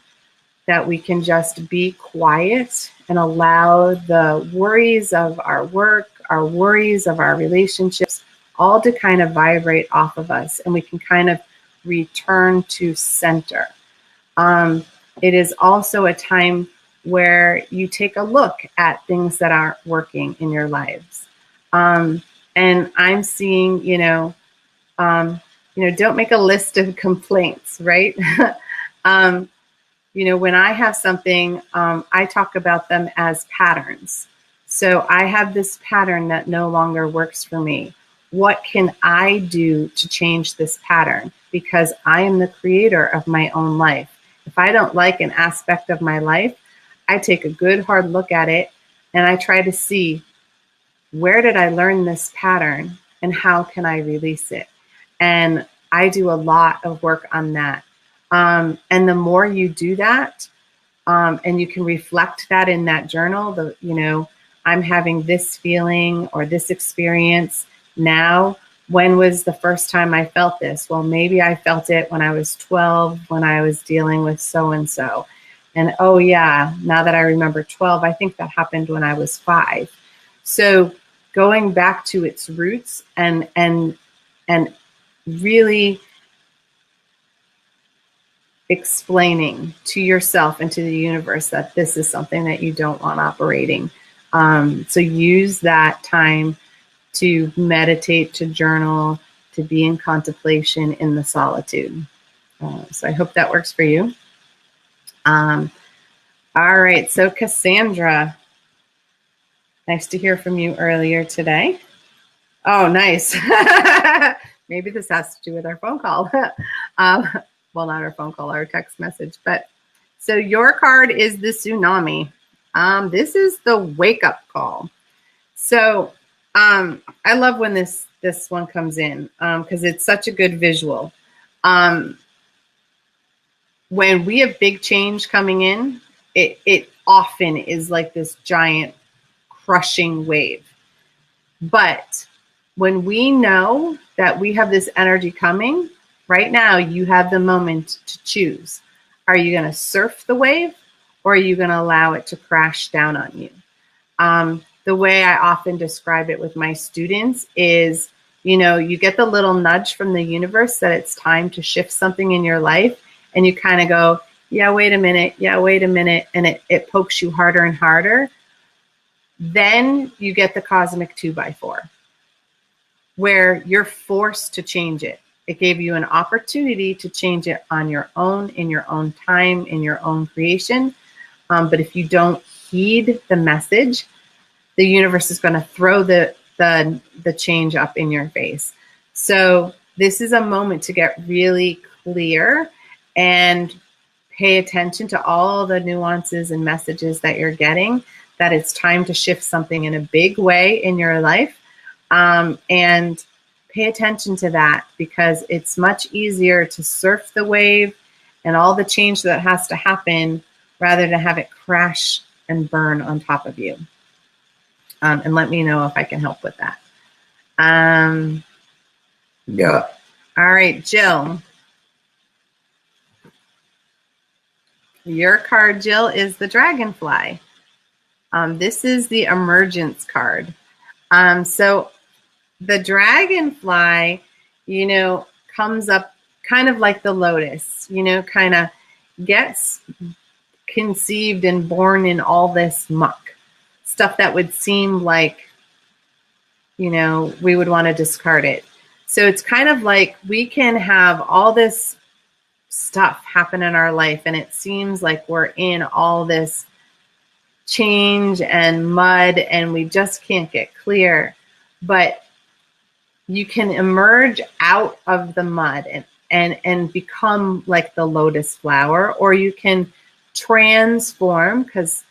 that we can just be quiet and allow the worries of our work, our worries of our relationships, all to kind of vibrate off of us, and we can kind of return to center. It is also a time where you take a look at things that aren't working in your lives. And I'm seeing, don't make a list of complaints, right? When I have something, I talk about them as patterns. So I have this pattern that no longer works for me. What can I do to change this pattern? Because I am the creator of my own life. If I don't like an aspect of my life, I take a good hard look at it and I try to see, where did I learn this pattern and how can I release it? And I do a lot of work on that. And the more you do that, and you can reflect that in that journal, I'm having this feeling or this experience now. When was the first time I felt this? Well, maybe I felt it when I was 12, when I was dealing with so-and-so. And oh yeah, now that I remember 12, I think that happened when I was 5. So going back to its roots and really explaining to yourself and to the universe that this is something that you don't want operating. So use that time to meditate, to journal, to be in contemplation in the solitude. So I hope that works for you. All right, so Cassandra, nice to hear from you earlier today. Oh, nice. Maybe this has to do with our phone call. Well, not our phone call, our text message. But so your card is the tsunami. This is the wake up call. So I love when this one comes in because it's such a good visual. When we have big change coming in, it often is like this giant crushing wave. But when we know that we have this energy coming, right now you have the moment to choose. Are you going to surf the wave or are you going to allow it to crash down on you? The way I often describe it with my students is, you get the little nudge from the universe that it's time to shift something in your life. And you kind of go, yeah, wait a minute. Yeah, wait a minute. And it pokes you harder and harder. Then you get the cosmic 2x4 where you're forced to change it. It gave you an opportunity to change it on your own, in your own time, in your own creation. But if you don't heed the message, the universe is going to throw the change up in your face. So this is a moment to get really clear and pay attention to all the nuances and messages that you're getting, that it's time to shift something in a big way in your life. And pay attention to that because it's much easier to surf the wave and all the change that has to happen rather than have it crash and burn on top of you. And let me know if I can help with that. Yeah. All right, Jill. Your card, Jill, is the dragonfly. This is the emergence card. So the dragonfly, comes up kind of like the lotus, kind of gets conceived and born in all this muck. Stuff that would seem like, we would want to discard it. So it's kind of like we can have all this stuff happen in our life and it seems like we're in all this change and mud and we just can't get clear. But you can emerge out of the mud and become like the lotus flower, or you can transform because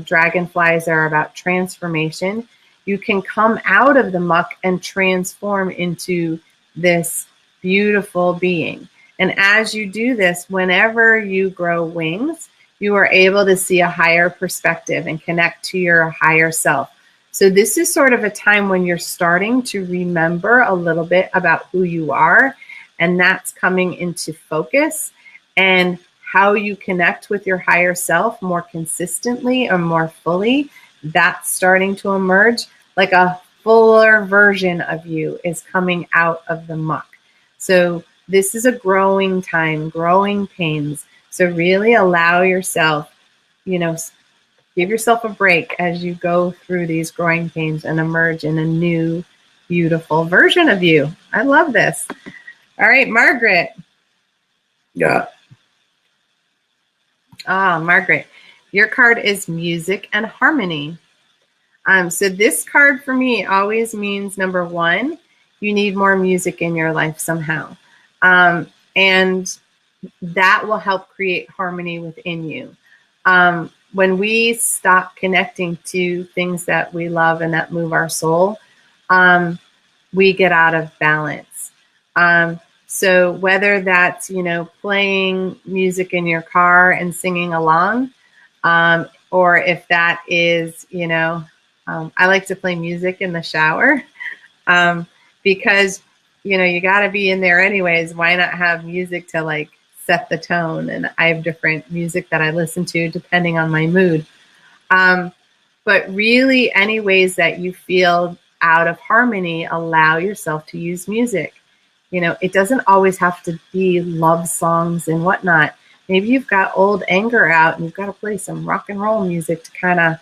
dragonflies are about transformation. You can come out of the muck and transform into this beautiful being. And as you do this, whenever you grow wings, you are able to see a higher perspective and connect to your higher self. So this is sort of a time when you're starting to remember a little bit about who you are, and that's coming into focus. And how you connect with your higher self more consistently or more fully, that's starting to emerge. Like a fuller version of you is coming out of the muck. So this is a growing time, growing pains. So really allow yourself, Give yourself a break as you go through these growing pains and emerge in a new, beautiful version of you. I love this. All right, Margaret. Yeah. Margaret, your card is music and harmony. So this card for me always means, number one, you need more music in your life somehow. And that will help create harmony within you. When we stop connecting to things that we love and that move our soul, we get out of balance. So whether that's, playing music in your car and singing along, or if that is, I like to play music in the shower, because, you got to be in there anyways. Why not have music to like set the tone? And I have different music that I listen to depending on my mood. But really, any ways that you feel out of harmony, allow yourself to use music. It doesn't always have to be love songs and whatnot. Maybe you've got old anger out and you've got to play some rock and roll music to kind of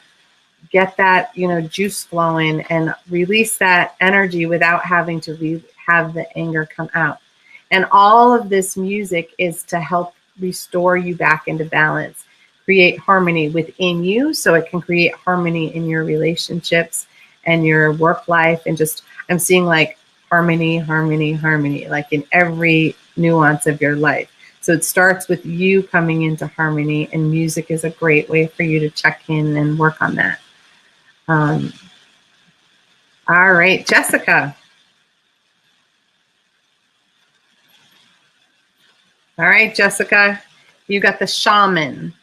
get that, juice flowing and release that energy without having to have the anger come out. And all of this music is to help restore you back into balance, create harmony within you so it can create harmony in your relationships and your work life. And just, I'm seeing like harmony, like in every nuance of your life. So it starts with you coming into harmony, and music is a great way for you to check in and work on that. All right, Jessica. All right, Jessica, you got the shaman,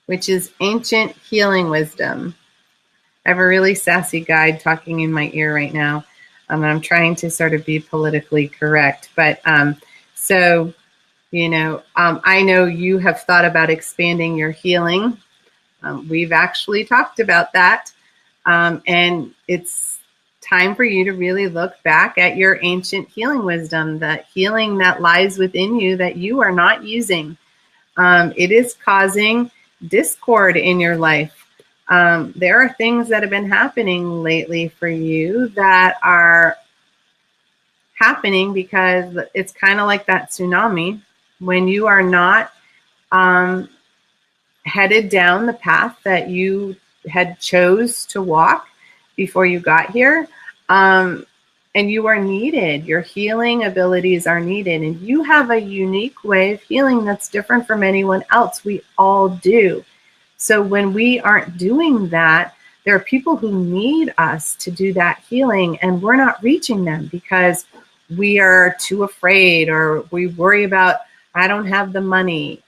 which is ancient healing wisdom. I have a really sassy guide talking in my ear right now. I'm trying to sort of be politically correct, but I know you have thought about expanding your healing. We've actually talked about that. And it's time for you to really look back at your ancient healing wisdom, the healing that lies within you that you are not using. It is causing discord in your life. There are things that have been happening lately for you that are happening because it's kind of like that tsunami. When you are not headed down the path that you had chose to walk before you got here, and you are needed. Your healing abilities are needed, and you have a unique way of healing that's different from anyone else. We all do. So when we aren't doing that, there are people who need us to do that healing, and we're not reaching them because we are too afraid, or we worry about, I don't have the money.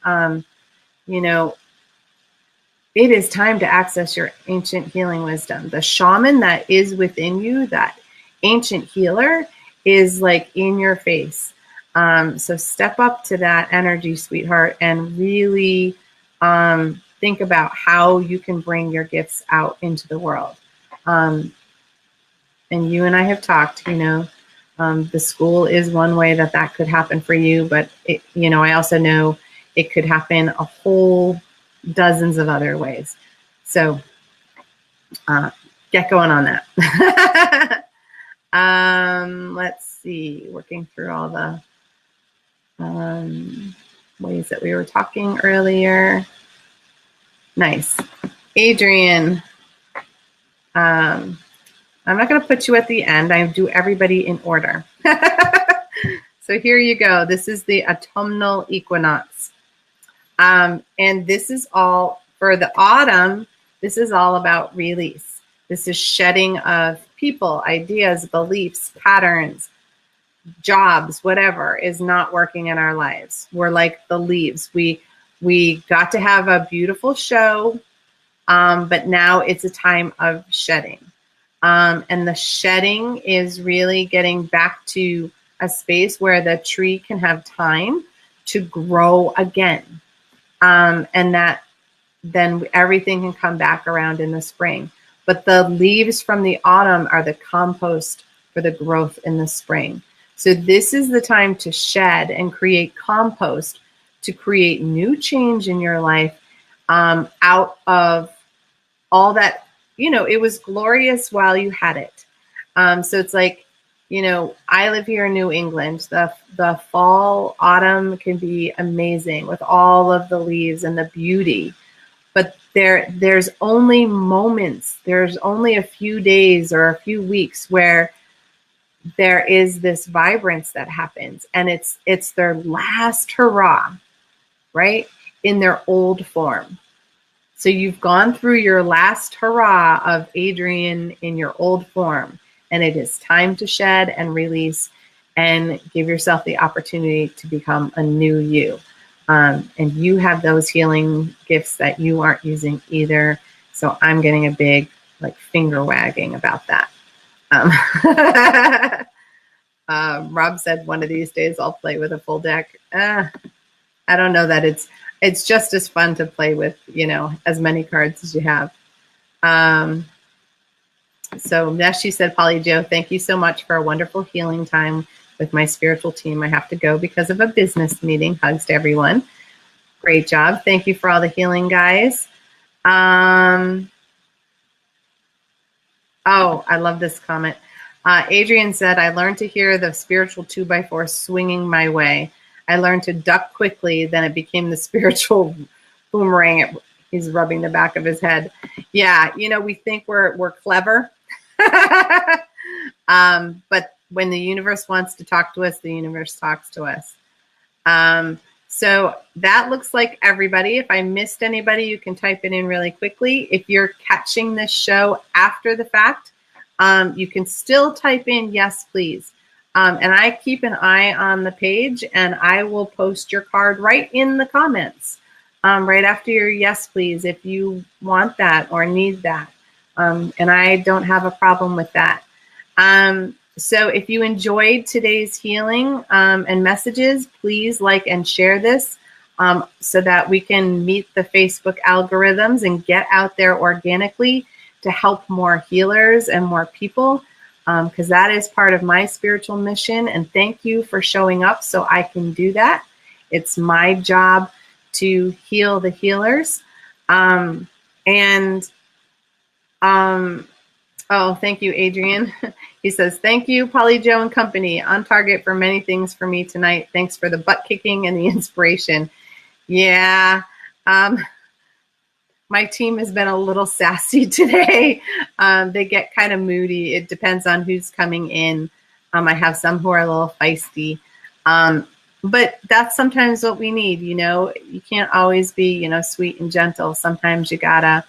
It is time to access your ancient healing wisdom. The shaman that is within you, that ancient healer, is like in your face. So step up to that energy, sweetheart, and really think about how you can bring your gifts out into the world. And you and I have talked, the school is one way that could happen for you, but I also know it could happen a whole dozens of other ways. So get going on that. Let's see, working through all the ways that we were talking earlier. Nice. Adrian, I'm not going to put you at the end. I do everybody in order. So here you go. This is the autumnal equinox. And this is all for the autumn. This is all about release. This is shedding of people, ideas, beliefs, patterns, jobs, whatever is not working in our lives. We're like the leaves. We got to have a beautiful show, but now it's a time of shedding. And the shedding is really getting back to a space where the tree can have time to grow again. And that then everything can come back around in the spring. But the leaves from the autumn are the compost for the growth in the spring. So this is the time to shed and create compost to create new change in your life, out of all that, it was glorious while you had it. So it's like, I live here in New England. The fall, autumn can be amazing with all of the leaves and the beauty. But there's only moments, there's only a few days or a few weeks where there is this vibrance that happens, and it's their last hurrah, right? In their old form. So you've gone through your last hurrah of Adrian in your old form, and it is time to shed and release and give yourself the opportunity to become a new you. And you have those healing gifts that you aren't using either. So I'm getting a big finger wagging about that. Rob said one of these days I'll play with a full deck. I don't know that it's just as fun to play with, as many cards as you have. So Neshi said, Polly Jo, thank you so much for a wonderful healing time with my spiritual team. I have to go because of a business meeting. Hugs to everyone. Great job. Thank you for all the healing, guys. Oh, I love this comment. Adrian said, I learned to hear the spiritual 2x4 swinging my way. I learned to duck quickly. Then it became the spiritual boomerang. He's rubbing the back of his head. Yeah, we think we're clever. But when the universe wants to talk to us, the universe talks to us. So that looks like everybody. If I missed anybody, you can type it in really quickly. If you're catching this show after the fact, you can still type in yes, please. And I keep an eye on the page, and I will post your card right in the comments, right after your yes, please, if you want that or need that. And I don't have a problem with that. So if you enjoyed today's healing and messages, please like and share this so that we can meet the Facebook algorithms and get out there organically to help more healers and more people, because that is part of my spiritual mission. And thank you for showing up so I can do that. It's my job to heal the healers. Oh, thank you, Adrian. He says, thank you, Polly Jo and company. On target for many things for me tonight. Thanks for the butt kicking and the inspiration. Yeah. My team has been a little sassy today. They get kind of moody. It depends on who's coming in. I have some who are a little feisty. But that's sometimes what we need. You can't always be, sweet and gentle. Sometimes you gotta,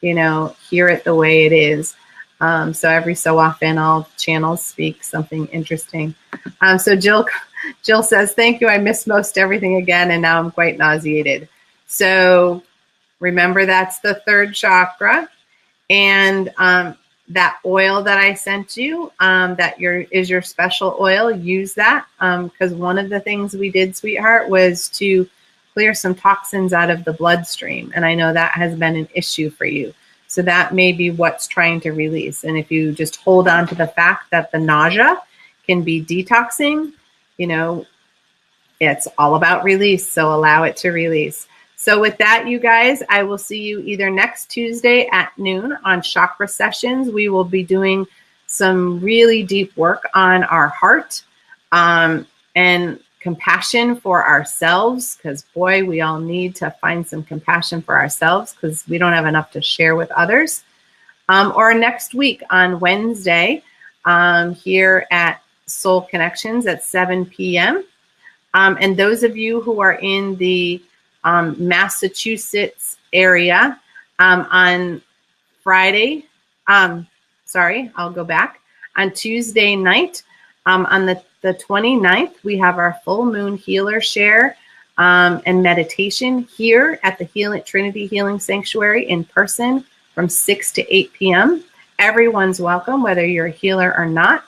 hear it the way it is. So every so often I'll channel speak something interesting. So Jill says, thank you. I missed most everything again, and now I'm quite nauseated. So remember, that's the third chakra. And that oil that I sent you, that is your special oil, use that. Because one of the things we did, sweetheart, was to clear some toxins out of the bloodstream. And I know that has been an issue for you. So that may be what's trying to release. And if you just hold on to the fact that the nausea can be detoxing, it's all about release. So allow it to release. So with that, you guys, I will see you either next Tuesday at noon on Chakra Sessions. We will be doing some really deep work on our heart and compassion for ourselves, because boy, we all need to find some compassion for ourselves because we don't have enough to share with others. Or next week on Wednesday here at Soul Connections at 7 p.m. And those of you who are in the Massachusetts area on Friday, I'll go back. On Tuesday night, on the 29th, we have our full moon healer share and meditation here at the Trinity Healing Sanctuary in person from 6 to 8 p.m. Everyone's welcome, whether you're a healer or not.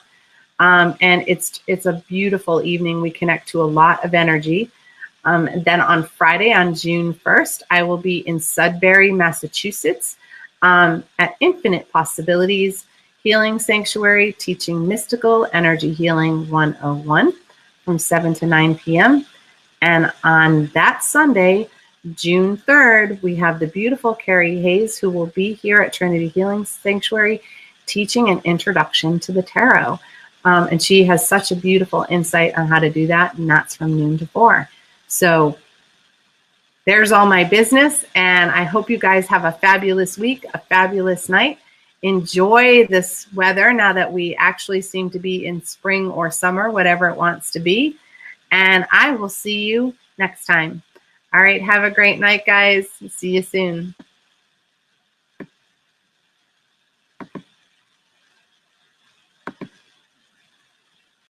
And it's a beautiful evening. We connect to a lot of energy. And then on Friday, on June 1st, I will be in Sudbury, Massachusetts at Infinite Possibilities Healing Sanctuary, teaching Mystical Energy Healing 101 from 7 to 9 p.m. And on that Sunday, June 3rd, we have the beautiful Carrie Hayes, who will be here at Trinity Healing Sanctuary teaching an introduction to the tarot. And she has such a beautiful insight on how to do that, and that's from noon to 4. So there's all my business, and I hope you guys have a fabulous week, a fabulous night. Enjoy this weather now that we actually seem to be in spring or summer, whatever it wants to be. And I will see you next time. All right, have a great night, guys. See you soon.